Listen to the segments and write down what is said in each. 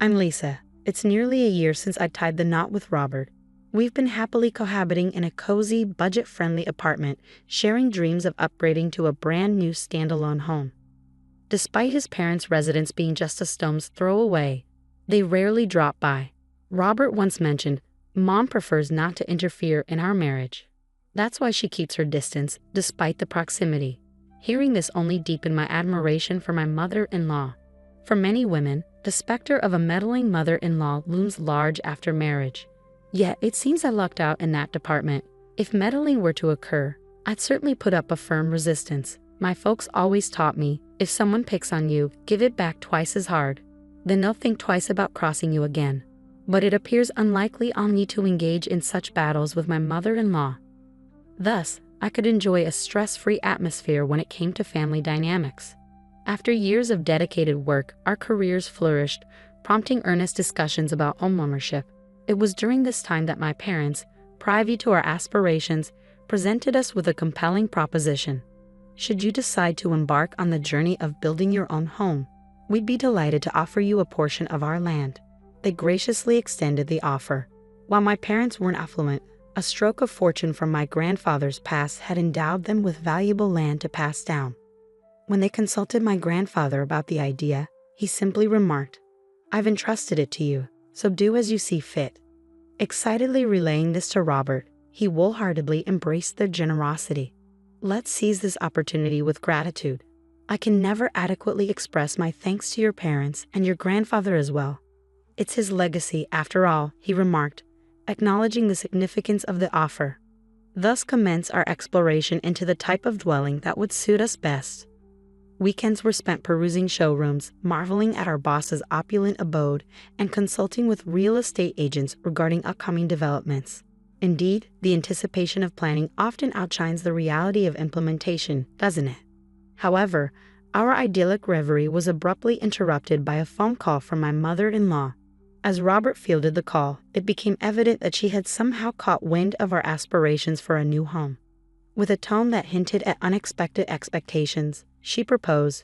I'm Lisa. It's nearly a year since I tied the knot with Robert. We've been happily cohabiting in a cozy, budget-friendly apartment, sharing dreams of upgrading to a brand new standalone home. Despite his parents' residence being just a stone's throw away, they rarely drop by. Robert once mentioned, "Mom prefers not to interfere in our marriage. That's why she keeps her distance, despite the proximity." Hearing this only deepened my admiration for my mother-in-law. For many women, the specter of a meddling mother-in-law looms large after marriage. Yet it seems I lucked out in that department. If meddling were to occur, I'd certainly put up a firm resistance. My folks always taught me, if someone picks on you, give it back twice as hard. Then they'll think twice about crossing you again. But it appears unlikely I'll need to engage in such battles with my mother-in-law. Thus, I could enjoy a stress-free atmosphere when it came to family dynamics. After years of dedicated work, our careers flourished, prompting earnest discussions about homeownership. It was during this time that my parents, privy to our aspirations, presented us with a compelling proposition. Should you decide to embark on the journey of building your own home, we'd be delighted to offer you a portion of our land. They graciously extended the offer. While my parents weren't affluent, a stroke of fortune from my grandfather's past had endowed them with valuable land to pass down. When they consulted my grandfather about the idea, he simply remarked, "I've entrusted it to you, so do as you see fit." Excitedly relaying this to Robert, he wholeheartedly embraced their generosity. Let's seize this opportunity with gratitude. I can never adequately express my thanks to your parents and your grandfather as well. It's his legacy, after all, he remarked, acknowledging the significance of the offer. Thus commenced our exploration into the type of dwelling that would suit us best. Weekends were spent perusing showrooms, marveling at our boss's opulent abode, and consulting with real estate agents regarding upcoming developments. Indeed, the anticipation of planning often outshines the reality of implementation, doesn't it? However, our idyllic reverie was abruptly interrupted by a phone call from my mother-in-law. As Robert fielded the call, it became evident that she had somehow caught wind of our aspirations for a new home. With a tone that hinted at unexpected expectations, she proposed,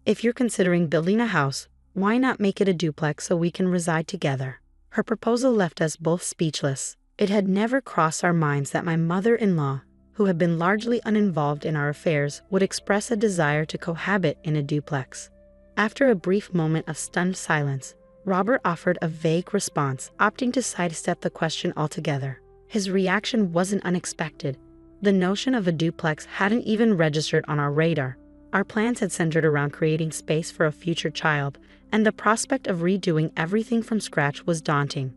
"If you're considering building a house, why not make it a duplex so we can reside together?" Her proposal left us both speechless. It had never crossed our minds that my mother-in-law, who had been largely uninvolved in our affairs, would express a desire to cohabit in a duplex. After a brief moment of stunned silence, Robert offered a vague response, opting to sidestep the question altogether. His reaction wasn't unexpected. The notion of a duplex hadn't even registered on our radar. Our plans had centered around creating space for a future child, and the prospect of redoing everything from scratch was daunting.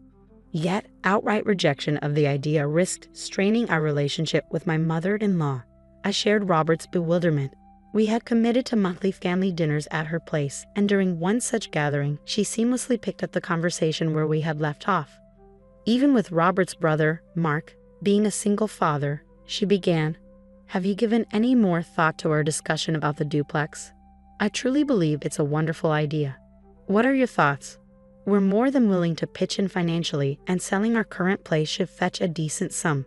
Yet, outright rejection of the idea risked straining our relationship with my mother-in-law. I shared Robert's bewilderment. We had committed to monthly family dinners at her place, and during one such gathering, she seamlessly picked up the conversation where we had left off. Even with Robert's brother, Mark, being a single father, she began, "Have you given any more thought to our discussion about the duplex? I truly believe it's a wonderful idea. What are your thoughts? We're more than willing to pitch in financially, and selling our current place should fetch a decent sum.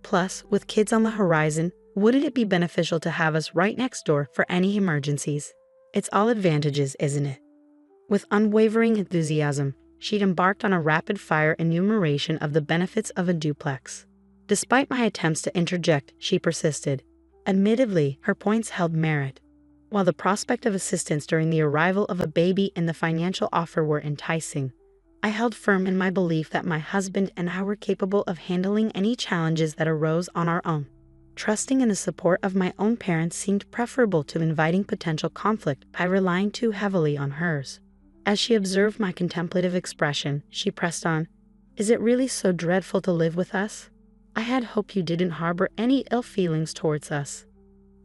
Plus, with kids on the horizon, wouldn't it be beneficial to have us right next door for any emergencies? It's all advantages, isn't it?" With unwavering enthusiasm, she'd embarked on a rapid-fire enumeration of the benefits of a duplex. Despite my attempts to interject, she persisted. Admittedly, her points held merit. While the prospect of assistance during the arrival of a baby and the financial offer were enticing, I held firm in my belief that my husband and I were capable of handling any challenges that arose on our own. Trusting in the support of my own parents seemed preferable to inviting potential conflict by relying too heavily on hers. As she observed my contemplative expression, she pressed on, "Is it really so dreadful to live with us? I had hoped you didn't harbor any ill feelings towards us."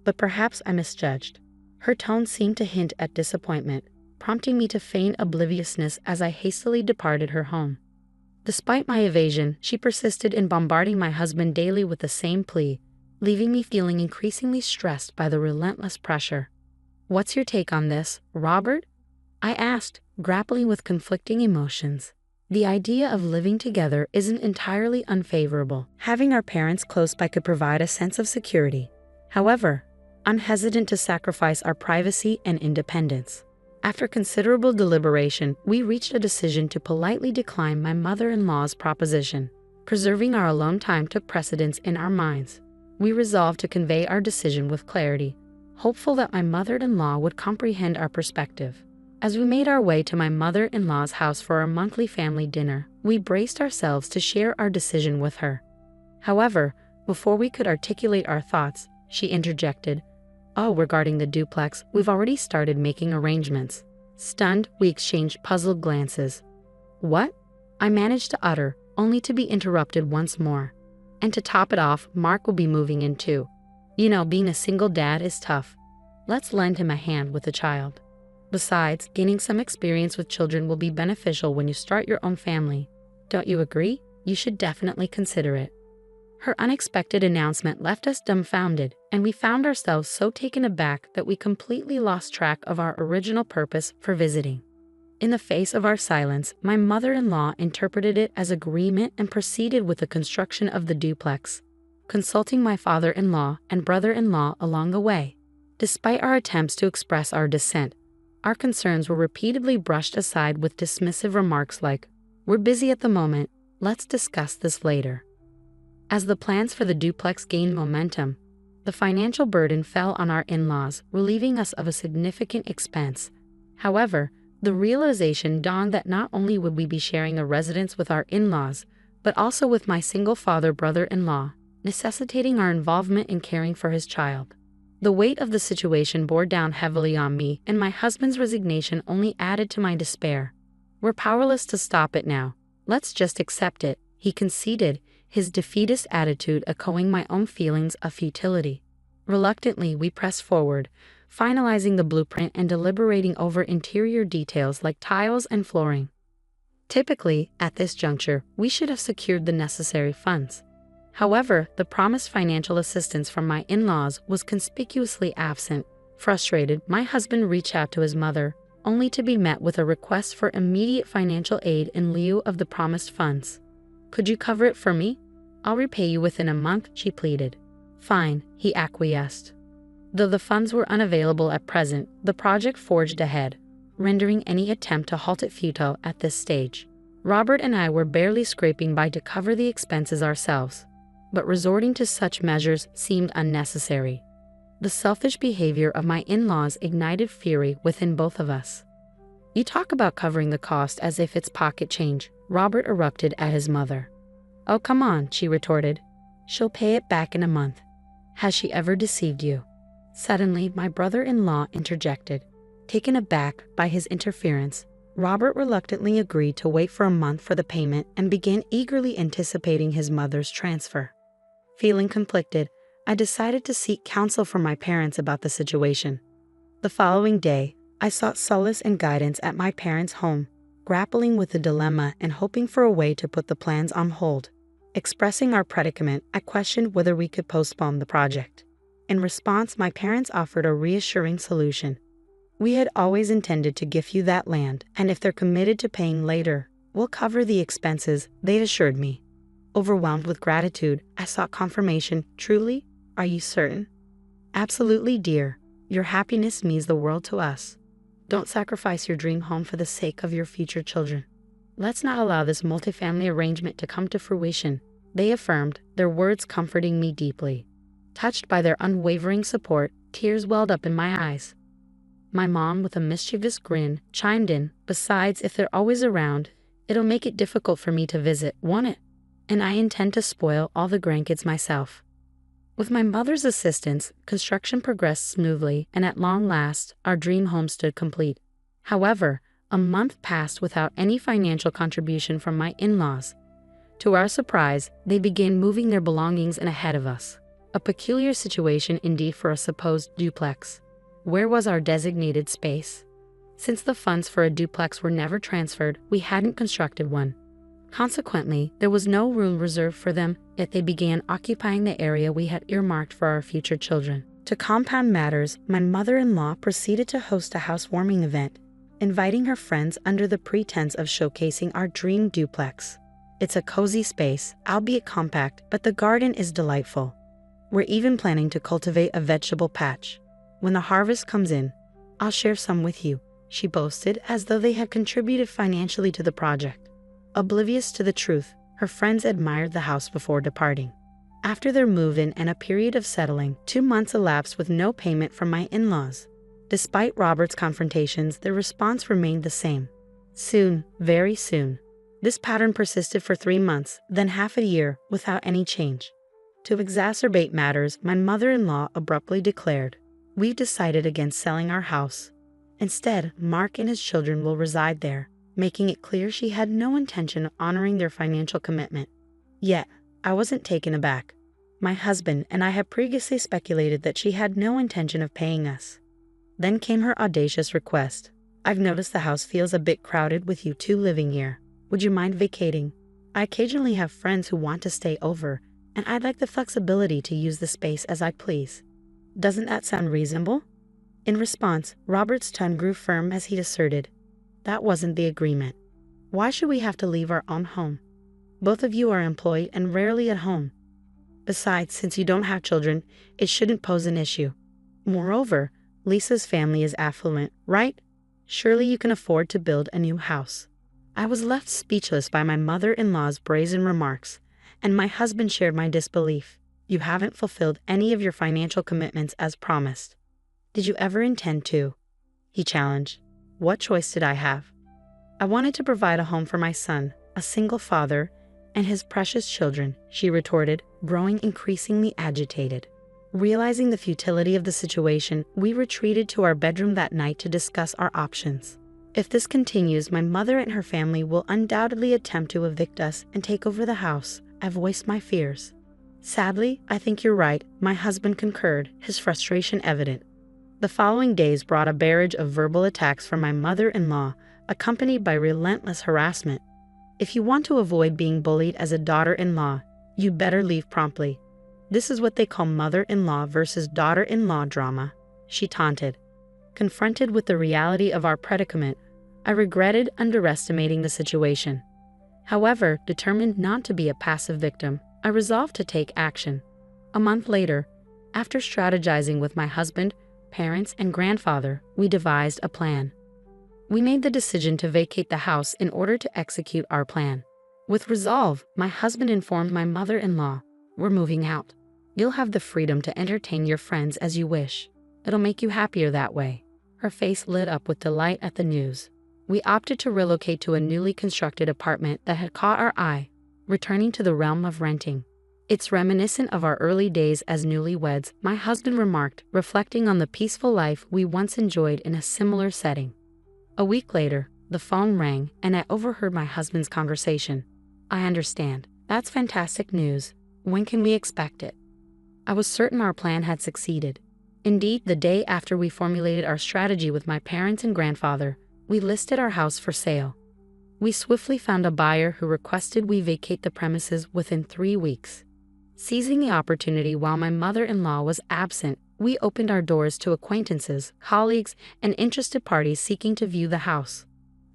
But perhaps I misjudged. Her tone seemed to hint at disappointment, prompting me to feign obliviousness as I hastily departed her home. Despite my evasion, she persisted in bombarding my husband daily with the same plea, leaving me feeling increasingly stressed by the relentless pressure. "What's your take on this, Robert?" I asked, grappling with conflicting emotions. The idea of living together isn't entirely unfavorable. Having our parents close by could provide a sense of security. However, I'm hesitant to sacrifice our privacy and independence. After considerable deliberation, we reached a decision to politely decline my mother-in-law's proposition. Preserving our alone time took precedence in our minds. We resolved to convey our decision with clarity, hopeful that my mother-in-law would comprehend our perspective. As we made our way to my mother-in-law's house for our monthly family dinner, we braced ourselves to share our decision with her. However, before we could articulate our thoughts, she interjected, "Oh, regarding the duplex, we've already started making arrangements." Stunned, we exchanged puzzled glances. "What?" I managed to utter, only to be interrupted once more. "And to top it off, Mark will be moving in too. You know, being a single dad is tough. Let's lend him a hand with the child. Besides, gaining some experience with children will be beneficial when you start your own family. Don't you agree? You should definitely consider it." Her unexpected announcement left us dumbfounded, and we found ourselves so taken aback that we completely lost track of our original purpose for visiting. In the face of our silence, my mother-in-law interpreted it as agreement and proceeded with the construction of the duplex, consulting my father-in-law and brother-in-law along the way. Despite our attempts to express our dissent, our concerns were repeatedly brushed aside with dismissive remarks like, "We're busy at the moment, let's discuss this later." As the plans for the duplex gained momentum, the financial burden fell on our in-laws, relieving us of a significant expense. However, the realization dawned that not only would we be sharing a residence with our in-laws, but also with my single father brother-in-law, necessitating our involvement in caring for his child. The weight of the situation bore down heavily on me, and my husband's resignation only added to my despair. "We're powerless to stop it now. Let's just accept it," he conceded, his defeatist attitude echoing my own feelings of futility. Reluctantly, we pressed forward, finalizing the blueprint and deliberating over interior details like tiles and flooring. Typically, at this juncture, we should have secured the necessary funds. However, the promised financial assistance from my in-laws was conspicuously absent. Frustrated, my husband reached out to his mother, only to be met with a request for immediate financial aid in lieu of the promised funds. "Could you cover it for me? I'll repay you within a month," she pleaded. "Fine," he acquiesced. Though the funds were unavailable at present, the project forged ahead, rendering any attempt to halt it futile at this stage. Robert and I were barely scraping by to cover the expenses ourselves, but resorting to such measures seemed unnecessary. The selfish behavior of my in-laws ignited fury within both of us. "You talk about covering the cost as if it's pocket change," Robert erupted at his mother. "Oh, come on," she retorted. "She'll pay it back in a month. Has she ever deceived you?" Suddenly, my brother-in-law interjected. Taken aback by his interference, Robert reluctantly agreed to wait for a month for the payment and began eagerly anticipating his mother's transfer. Feeling conflicted, I decided to seek counsel from my parents about the situation. The following day, I sought solace and guidance at my parents' home, grappling with the dilemma and hoping for a way to put the plans on hold. Expressing our predicament, I questioned whether we could postpone the project. In response, my parents offered a reassuring solution. "We had always intended to give you that land, and if they're committed to paying later, we'll cover the expenses," they assured me. Overwhelmed with gratitude, I sought confirmation. "Truly? Are you certain?" "Absolutely, dear. Your happiness means the world to us. Don't sacrifice your dream home for the sake of your future children. Let's not allow this multifamily arrangement to come to fruition," they affirmed, their words comforting me deeply. Touched by their unwavering support, tears welled up in my eyes. My mom, with a mischievous grin, chimed in, "Besides, if they're always around, it'll make it difficult for me to visit, won't it? And I intend to spoil all the grandkids myself." With my mother's assistance, construction progressed smoothly, and at long last, our dream home stood complete. However, a month passed without any financial contribution from my in-laws. To our surprise, they began moving their belongings in ahead of us. A peculiar situation indeed for a supposed duplex. Where was our designated space? Since the funds for a duplex were never transferred, we hadn't constructed one. Consequently, there was no room reserved for them, yet they began occupying the area we had earmarked for our future children. To compound matters, my mother-in-law proceeded to host a housewarming event, inviting her friends under the pretense of showcasing our dream duplex. It's a cozy space, albeit compact, but the garden is delightful. We're even planning to cultivate a vegetable patch. When the harvest comes in, I'll share some with you, she boasted, as though they had contributed financially to the project. Oblivious to the truth, her friends admired the house before departing. After their move-in and a period of settling, 2 months elapsed with no payment from my in-laws. Despite Robert's confrontations, their response remained the same. Soon, very soon. This pattern persisted for 3 months, then half a year, without any change. To exacerbate matters, my mother-in-law abruptly declared, "We've decided against selling our house. Instead, Mark and his children will reside there," making it clear she had no intention of honoring their financial commitment. Yet, I wasn't taken aback. My husband and I had previously speculated that she had no intention of paying us. Then came her audacious request. "I've noticed the house feels a bit crowded with you two living here. Would you mind vacating? I occasionally have friends who want to stay over, and I'd like the flexibility to use the space as I please. Doesn't that sound reasonable?" In response, Robert's tone grew firm as he asserted, "That wasn't the agreement. Why should we have to leave our own home? Both of you are employed and rarely at home. Besides, since you don't have children, it shouldn't pose an issue. Moreover, Lisa's family is affluent, right? Surely you can afford to build a new house." I was left speechless by my mother-in-law's brazen remarks, and my husband shared my disbelief. "You haven't fulfilled any of your financial commitments as promised. Did you ever intend to?" he challenged. "What choice did I have? I wanted to provide a home for my son, a single father, and his precious children," she retorted, growing increasingly agitated. Realizing the futility of the situation, we retreated to our bedroom that night to discuss our options. If this continues, my mother and her family will undoubtedly attempt to evict us and take over the house, I voiced my fears. "Sadly, I think you're right," my husband concurred, his frustration evident. The following days brought a barrage of verbal attacks from my mother-in-law, accompanied by relentless harassment. "If you want to avoid being bullied as a daughter-in-law, you better leave promptly. This is what they call mother-in-law versus daughter-in-law drama," she taunted. Confronted with the reality of our predicament, I regretted underestimating the situation. However, determined not to be a passive victim, I resolved to take action. A month later, after strategizing with my husband, parents, and grandfather, we devised a plan. We made the decision to vacate the house in order to execute our plan. With resolve, my husband informed my mother-in-law, "We're moving out. You'll have the freedom to entertain your friends as you wish. It'll make you happier that way." Her face lit up with delight at the news. We opted to relocate to a newly constructed apartment that had caught our eye, returning to the realm of renting. "It's reminiscent of our early days as newlyweds," my husband remarked, reflecting on the peaceful life we once enjoyed in a similar setting. A week later, the phone rang and I overheard my husband's conversation. "I understand. That's fantastic news. When can we expect it?" I was certain our plan had succeeded. Indeed, the day after we formulated our strategy with my parents and grandfather, we listed our house for sale. We swiftly found a buyer who requested we vacate the premises within 3 weeks. Seizing the opportunity while my mother-in-law was absent, we opened our doors to acquaintances, colleagues, and interested parties seeking to view the house.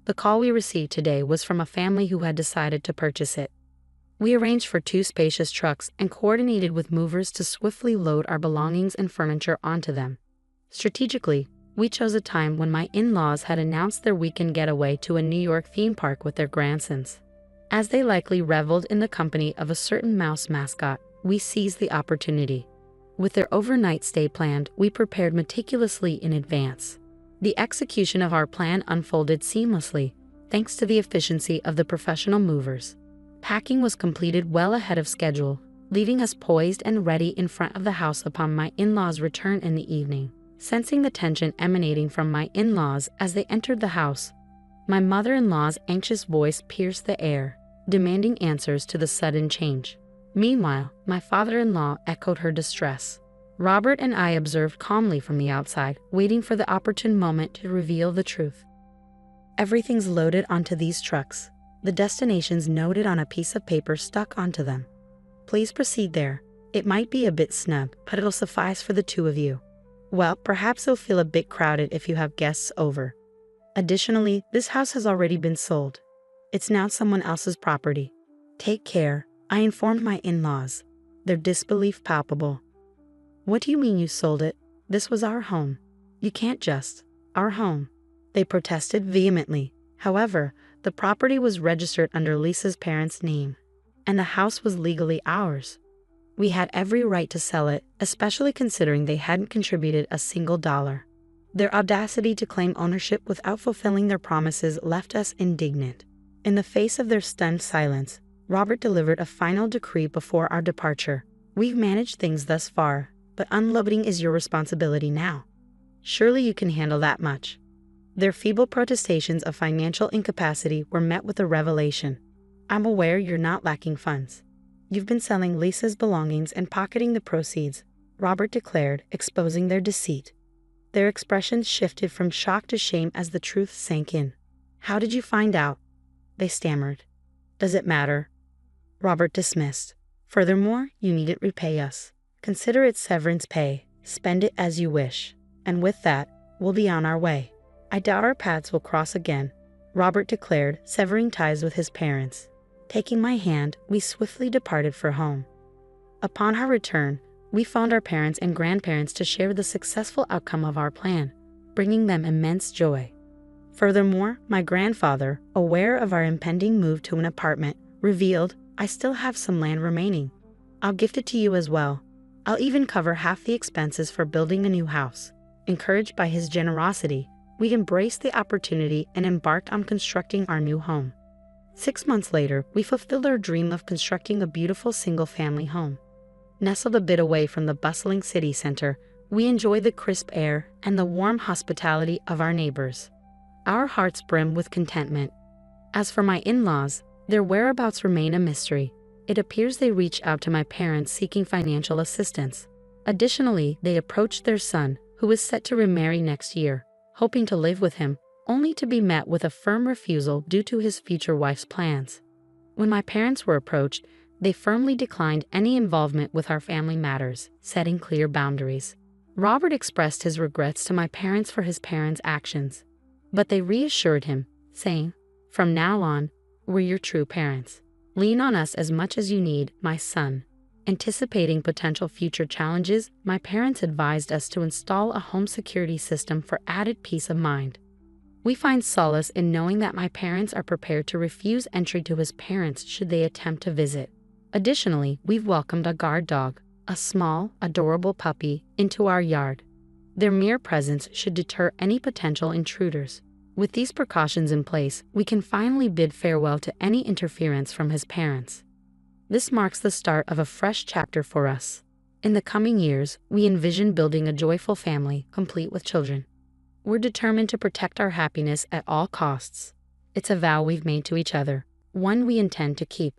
The call we received today was from a family who had decided to purchase it. We arranged for 2 spacious trucks and coordinated with movers to swiftly load our belongings and furniture onto them. Strategically, we chose a time when my in-laws had announced their weekend getaway to a New York theme park with their grandsons. As they likely reveled in the company of a certain mouse mascot, we seized the opportunity. With their overnight stay planned, we prepared meticulously in advance. The execution of our plan unfolded seamlessly, thanks to the efficiency of the professional movers. Packing was completed well ahead of schedule, leaving us poised and ready in front of the house upon my in-laws' return in the evening. Sensing the tension emanating from my in-laws as they entered the house, my mother-in-law's anxious voice pierced the air, demanding answers to the sudden change. Meanwhile, my father-in-law echoed her distress. Robert and I observed calmly from the outside, waiting for the opportune moment to reveal the truth. "Everything's loaded onto these trucks. The destination's noted on a piece of paper stuck onto them. Please proceed there. It might be a bit snug, but it'll suffice for the 2 of you. Well, perhaps it'll feel a bit crowded if you have guests over. Additionally, this house has already been sold. It's now someone else's property. Take care," I informed my in-laws, their disbelief palpable. "What do you mean you sold it? This was our home. You can't just. Our home. They protested vehemently. However, the property was registered under Lisa's parents' name, and the house was legally ours. We had every right to sell it, especially considering they hadn't contributed a single dollar. Their audacity to claim ownership without fulfilling their promises left us indignant. In the face of their stunned silence, Robert delivered a final decree before our departure. We've managed things thus far, but unloading is your responsibility now. Surely you can handle that much. Their feeble protestations of financial incapacity were met with a revelation. I'm aware you're not lacking funds. You've been selling Lisa's belongings and pocketing the proceeds, Robert declared, exposing their deceit. Their expressions shifted from shock to shame as the truth sank in. How did you find out? They stammered. Does it matter? Robert dismissed. Furthermore, you needn't repay us. Consider it severance pay. Spend it as you wish. And with that, we'll be on our way. I doubt our paths will cross again, Robert declared, severing ties with his parents. Taking my hand, we swiftly departed for home. Upon our return, we phoned our parents and grandparents to share the successful outcome of our plan, bringing them immense joy. Furthermore, my grandfather, aware of our impending move to an apartment, revealed, I still have some land remaining. I'll gift it to you as well. I'll even cover half the expenses for building a new house. Encouraged by his generosity, we embraced the opportunity and embarked on constructing our new home. 6 months later, we fulfilled our dream of constructing a beautiful single-family home. Nestled a bit away from the bustling city center, we enjoy the crisp air and the warm hospitality of our neighbors. Our hearts brim with contentment. As for my in-laws, their whereabouts remain a mystery. It appears they reached out to my parents seeking financial assistance. Additionally, they approached their son, who is set to remarry next year, hoping to live with him, only to be met with a firm refusal due to his future wife's plans. When my parents were approached, they firmly declined any involvement with our family matters, setting clear boundaries. Robert expressed his regrets to my parents for his parents' actions, but they reassured him, saying, "From now on, we're your true parents. Lean on us as much as you need, my son." Anticipating potential future challenges, my parents advised us to install a home security system for added peace of mind. We find solace in knowing that my parents are prepared to refuse entry to his parents should they attempt to visit. Additionally, we've welcomed a guard dog, a small, adorable puppy, into our yard. Their mere presence should deter any potential intruders. With these precautions in place, we can finally bid farewell to any interference from his parents. This marks the start of a fresh chapter for us. In the coming years, we envision building a joyful family, complete with children. We're determined to protect our happiness at all costs. It's a vow we've made to each other, one we intend to keep.